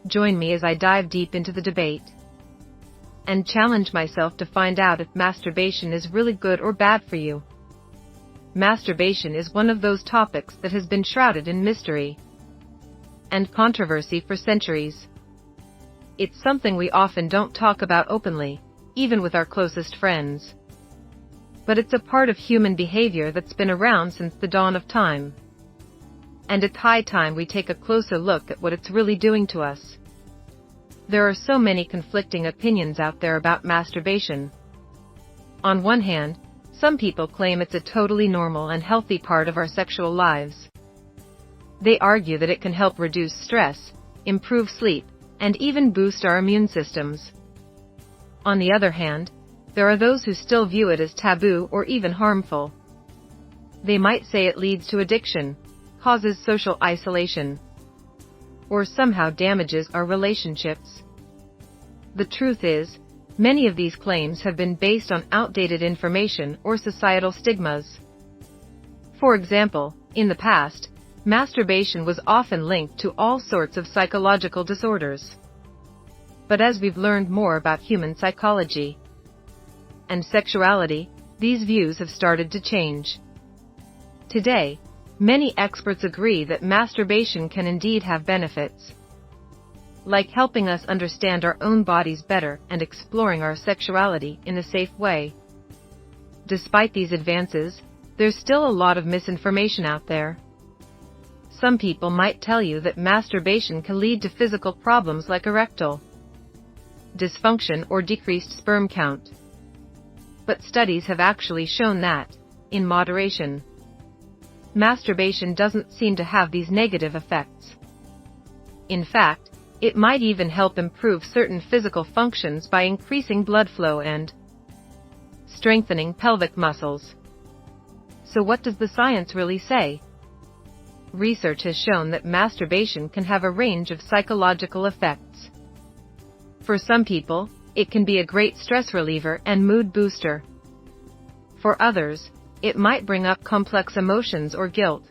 Join me as I dive deep into the debate and challenge myself to find out if masturbation is really good or bad for you. Masturbation is one of those topics that has been shrouded in mystery and controversy for centuries. It's something we often don't talk about openly, even with our closest friends. But it's a part of human behavior that's been around since the dawn of time. And it's high time we take a closer look at what it's really doing to us. There are so many conflicting opinions out there about masturbation. On one hand, some people claim it's a totally normal and healthy part of our sexual lives. They argue that it can help reduce stress, improve sleep, and even boost our immune systems. On the other hand, there are those who still view it as taboo or even harmful. They might say it leads to addiction, causes social isolation, or somehow damages our relationships. The truth is, many of these claims have been based on outdated information or societal stigmas. For example, in the past, masturbation was often linked to all sorts of psychological disorders. But as we've learned more about human psychology and sexuality, these views have started to change. Today, many experts agree that masturbation can indeed have benefits, like helping us understand our own bodies better and exploring our sexuality in a safe way. Despite these advances, there's still a lot of misinformation out there. Some people might tell you that masturbation can lead to physical problems like erectile dysfunction or decreased sperm count. But studies have actually shown that, in moderation, masturbation doesn't seem to have these negative effects. In fact, it might even help improve certain physical functions by increasing blood flow and strengthening pelvic muscles. So what does the science really say? Research has shown that masturbation can have a range of psychological effects. For some people, it can be a great stress reliever and mood booster. For others, it might bring up complex emotions or guilt.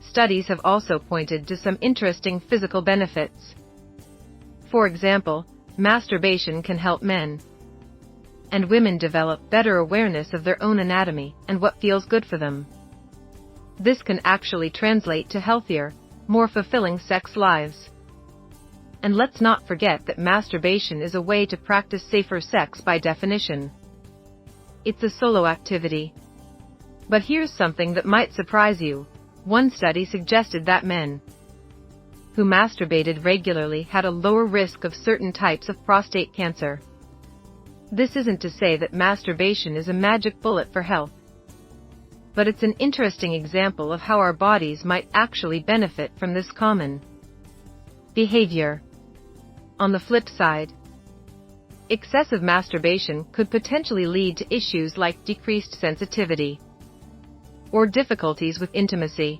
Studies have also pointed to some interesting physical benefits. For example, masturbation can help men and women develop better awareness of their own anatomy and what feels good for them. This can actually translate to healthier, more fulfilling sex lives. And let's not forget that masturbation is a way to practice safer sex by definition. It's a solo activity. But here's something that might surprise you. One study suggested that men who masturbated regularly had a lower risk of certain types of prostate cancer. This isn't to say that masturbation is a magic bullet for health, but it's an interesting example of how our bodies might actually benefit from this common behavior. On the flip side, excessive masturbation could potentially lead to issues like decreased sensitivity or difficulties with intimacy.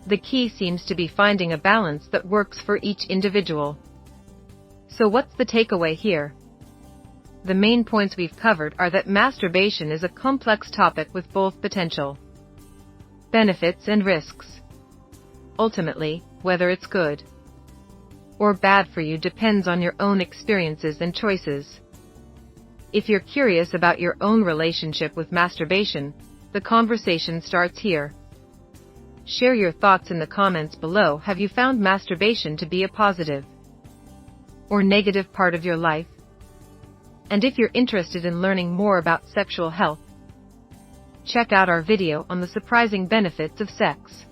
The key seems to be finding a balance that works for each individual. So what's the takeaway here? The main points we've covered are that masturbation is a complex topic with both potential benefits and risks. Ultimately, whether it's good or bad for you depends on your own experiences and choices. If you're curious about your own relationship with masturbation, the conversation starts here. Share your thoughts in the comments below. Have you found masturbation to be a positive or negative part of your life? And if you're interested in learning more about sexual health, check out our video on the surprising benefits of sex.